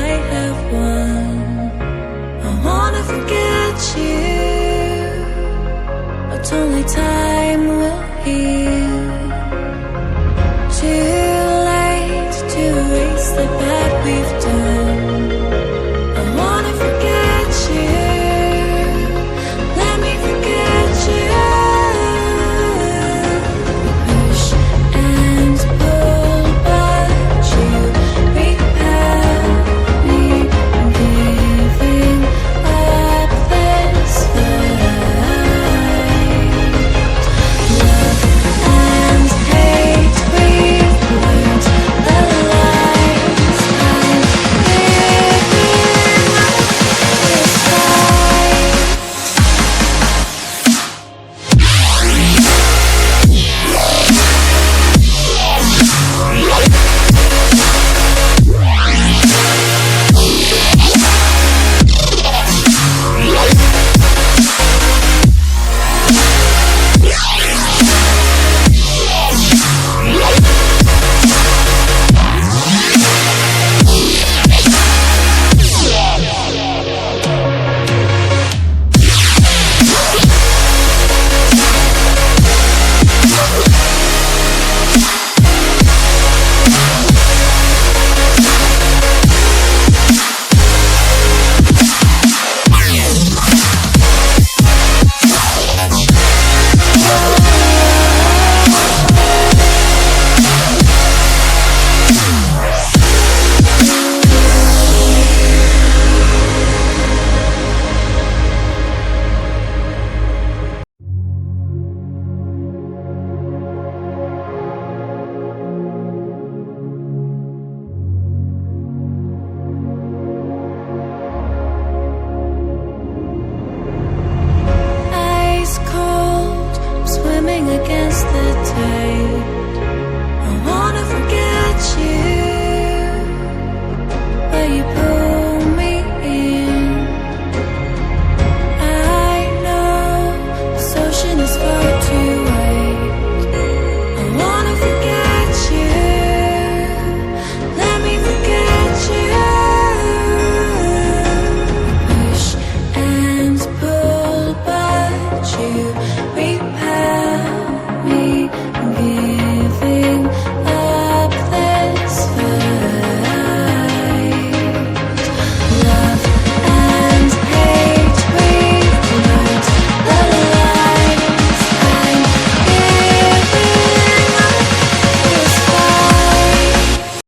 I have won. I wanna forget you, but only time will heal. Too late to erase the bad we've done. I wanna forget you, let me forget you. Push and pull, but you repel me. I'm giving up this fight. Love and hate, we've learned the lies. I'm giving up this fight. Ice cold, I'm swimming against the tide.